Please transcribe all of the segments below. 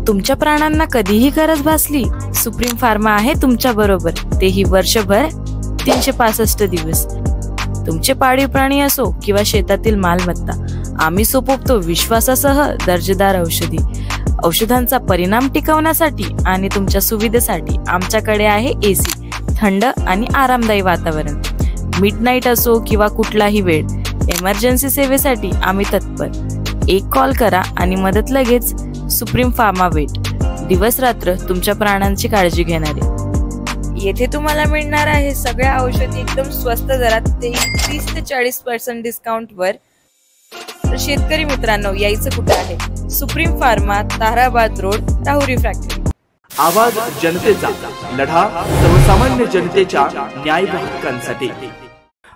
तुमच्या प्राणांना कधीही गरज भासली, सुप्रीम फार्मा आहे तुमच्या बरोबर, तेही वर्षभर 365 दिवस. तुमचे पाळीव प्राणी असो किंवा शेतातील मालमत्ता, आम्ही सोपवतो विश्वासासह दर्जेदार औषधी. औषधांचा परिणाम टिकवण्यासाठी आणि तुमच्या सुविधेसाठी आमच्याकडे आहे एसी, थंड आणि आरामदायी वातावरण. मिडनाईट असो किंवा कुठलाही वेळ, इमर्जन्सी सेवेसाठी आम्ही तत्पर. एक कॉल करा आणि मदत लगेच. सुप्रीम फार्मा वेट, दिवस रात्र तुमच्या प्राणांची काळजी घेणारे. येथे तुम्हाला मिळणार आहे सगळ्या औषधी एकदम स्वस्त दरात, ते 30 ते 40% डिस्काउंट वर. तर शेतकरी मित्रांनो, यायचं कुठे आहे? Supreme pharma, Tarabad road, Rahuri factory. आवाज जनतेचा, लढा सर्वसामान्य जनतेच्या न्याय हक्कांसाठी.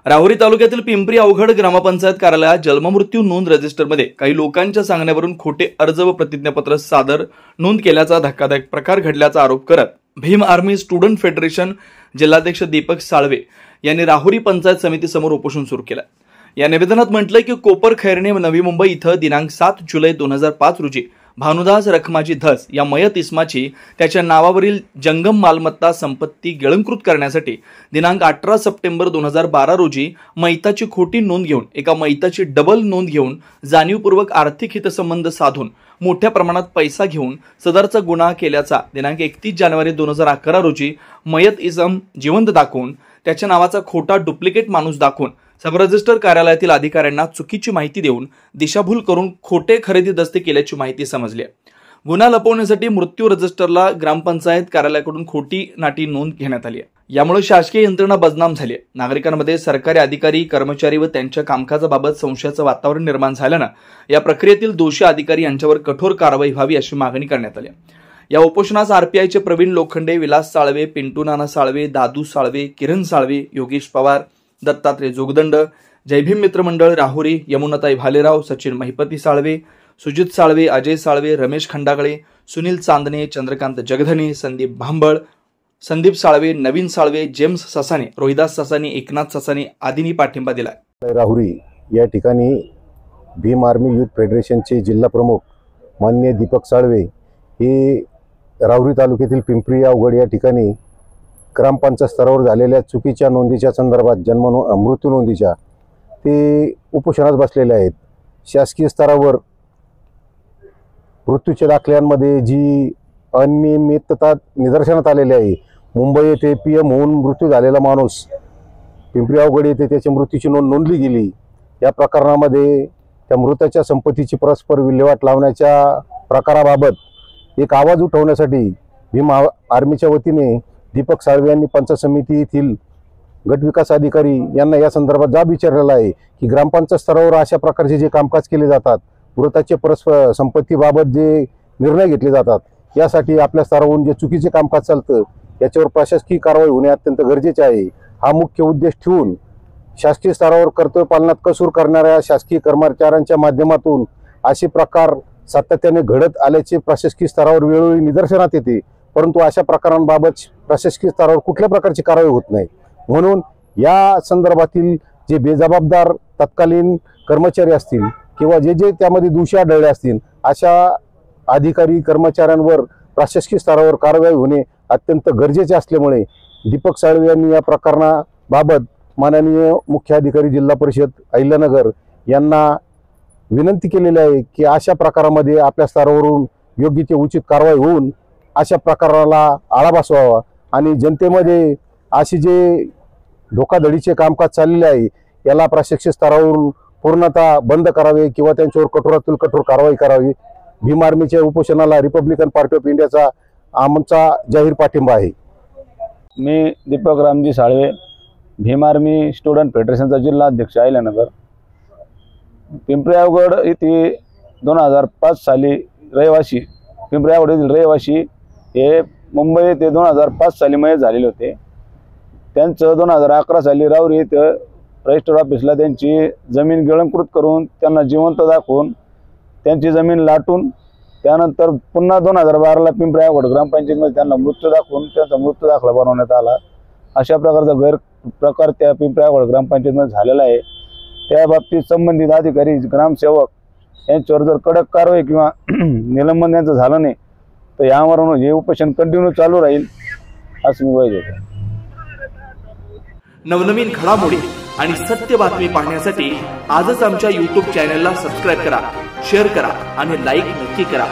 राहुरी तालुक्यातील पिंपरी अवघड ग्रामपंचायत कार्यालयात जन्ममृत्यू नोंद रजिस्टरमध्ये काही लोकांच्या सांगण्यावरून खोटे अर्ज व प्रतिज्ञापत्र सादर नोंद केल्याचा धक्कादायक प्रकार घडल्याचा आरोप करत भीम आर्मी स्टुडंट फेडरेशन जिल्हाध्यक्ष दीपक साळवे यांनी राहुरी पंचायत समिती समोर उपोषण सुरू केलं. या निवेदनात म्हटलंय की कोपर खैरणे नवी मुंबई इथं दिनांक 7 जुलै 2005 रोजी भानुदास रखमाजी धस या मयत इस्माची त्याच्या नावावरील जंगम मालमत्ता संपत्ती गिळंकृत करण्यासाठी दिनांक 18 सप्टेंबर 2012 रोजी मैताची खोटी नोंद घेऊन एका मैताची डबल नोंद घेऊन जाणीवपूर्वक आर्थिक हितसंबंध साधून मोठ्या प्रमाणात पैसा घेऊन सदरचा गुन्हा केल्याचा दिनांक 31 जानेवारी 2011 रोजी मयत इसम जिवंत दाखवून त्याच्या नावाचा खोटा डुप्लिकेट माणूस दाखवून सब रजिस्टर कार्यालयातील अधिकाऱ्यांना चुकीची माहिती देऊन दिशाभूल करून खोटे खरेदी दस्ते केल्याची माहिती समजली. गुन्हा लपवण्यासाठी मृत्यू रजिस्टरला ग्रामपंचायत कार्यालयाकडून खोटी नाटी नोंद घेण्यात आली. यामुळे शासकीय यंत्रणा बदनाम झाली. नागरिकांमध्ये सरकारी अधिकारी, कर्मचारी व त्यांच्या कामकाजाबाबत संशयाचं वातावरण निर्माण झाल्यानं या प्रक्रियेतील दोषी अधिकारी यांच्यावर कठोर कारवाई व्हावी अशी मागणी करण्यात आली. या उपोषणास आरपीआयचे प्रवीण लोखंडे, विलास साळवे, पिंटू नाना साळवे, दादू साळवे, किरण साळवे, योगेश पवार, दत्तात्रय जोगदंड, जयभीम मित्रमंडळ राहुरी, यमुनाताई भालेराव, सचिन महिपती साळवे, सुजित साळवे, अजय साळवे, रमेश खंडागळे, सुनील चांदणे, चंद्रकांत जगधने, संदीप भांबळ, संदीप साळवे, नवीन साळवे, जेम्स ससाने, रोहिदास ससाने, एकनाथ ससाने आदींनी पाठिंबा दिला. राहुरी या ठिकाणी भीम आर्मी युथ फेडरेशनचे जिल्हा प्रमुख माननीय दीपक साळवे हे राहुरी तालुक्यातील पिंपरी अवघड या ठिकाणी ग्रामपंचायत स्तरावर झालेल्या चुकीच्या नोंदीच्या संदर्भात मृत्यू नोंदीच्या ते उपोषणास बसलेले आहेत. शासकीय स्तरावर मृत्यूच्या दाखल्यांमध्ये जी अनियमितता निदर्शनात आलेली आहे, मुंबई येथे PM होऊन मृत्यू झालेला माणूस पिंपरी अवघड येथे त्याच्या मृत्यूची नोंद नोंदली गेली. या प्रकरणामध्ये त्या मृताच्या संपत्तीची परस्पर विल्हेवाट लावण्याच्या प्रकाराबाबत एक आवाज उठवण्यासाठी भीम आर्मीच्या वतीने दीपक साळवे यांनी पंचायत समिती येथील गटविकास अधिकारी यांना या संदर्भात जाब विचारलेला आहे की ग्रामपंचायत स्तरावर अशा प्रकारचे जे कामकाज केले जातात, मृताचे परस्पर संपत्तीबाबत जे निर्णय घेतले जातात, यासाठी आपल्या स्तरावरून जे चुकीचे कामकाज चालतं याच्यावर प्रशासकीय कारवाई होणे अत्यंत गरजेचे आहे. हा मुख्य उद्देश ठेवून शासकीय स्तरावर कर्तव्य पालनात कसूर करणाऱ्या शासकीय कर्मचाऱ्यांच्या माध्यमातून असे प्रकार सातत्याने घडत आल्याचे प्रशासकीय स्तरावर वेळोवेळी निदर्शनात येते, परंतु अशा प्रकारांबाबत प्रशासकीय स्तरावर कुठल्या प्रकारची कारवाई होत नाही. म्हणून या संदर्भातील जे बेजबाबदार तत्कालीन कर्मचारी असतील किंवा जे त्यामध्ये दोषी आढळले असतील अशा अधिकारी कर्मचाऱ्यांवर प्रशासकीय स्तरावर कारवाई होणे अत्यंत गरजेचे असल्यामुळे दीपक साळवे यांनी या प्रकरणाबाबत माननीय मुख्य अधिकारी जिल्हा परिषद अहिल्यानगर यांना विनंती केलेली आहे की अशा प्रकारामध्ये आपल्या स्तरावरून योग्य ते उचित कारवाई होऊन अशा प्रकाराला आळा बसवावा आणि जनतेमध्ये अशी जे धोकाधडीचे कामकाज चाललेले आहे याला प्रशासकीय स्तरावरून पूर्णतः बंद करावे किंवा त्यांच्यावर कठोरातील कठोर कारवाई करावी. भीम आर्मीच्या उपोषणाला रिपब्लिकन पार्टी ऑफ इंडियाचा आमचा जाहीर पाठिंबा आहे. मी दीपक रामजी साळवे, भीम आर्मी स्टुडंट फेडरेशनचा जिल्हा अध्यक्ष अहिल्यानगर. पिंपरी अवघड येथे 2005 साली रहिवासी, पिंपरी अवघड येथील रहिवासी हे मुंबई येथे 2005 साली मयत झालेले होते. त्यांचं 2011 साली राहुरी येथे रजिस्टर ऑफिसला त्यांची जमीन गिळंकृत करून त्यांना जिवंत दाखवून त्यांची जमीन लाटून त्यानंतर पुन्हा 2012ला पिंपरी अवघड ग्रामपंचायतीमध्ये त्यांना मृत्यू दाखवून त्यांचा मृत्यू दाखला बनवण्यात आला. अशा प्रकारचा गैरप्रकार त्या पिंपरी अवघड ग्रामपंचायतीमध्ये झालेला आहे. त्या बाबतीत संबंधित अधिकारी, ग्रामसेवक यांच्यावर जर कडक कारवाई किंवा निलंबन यांचं झालं नाही तर यावर हे उपोषण कंटिन्यू चालू राहील असं मी ग्वाही देतो. नवनवीन घडामोडी आणि सत्य बातमी पाहण्यासाठी आजच आमच्या YouTube चॅनलला सबस्क्राईब करा, शेअर करा आणि लाईक नक्की करा.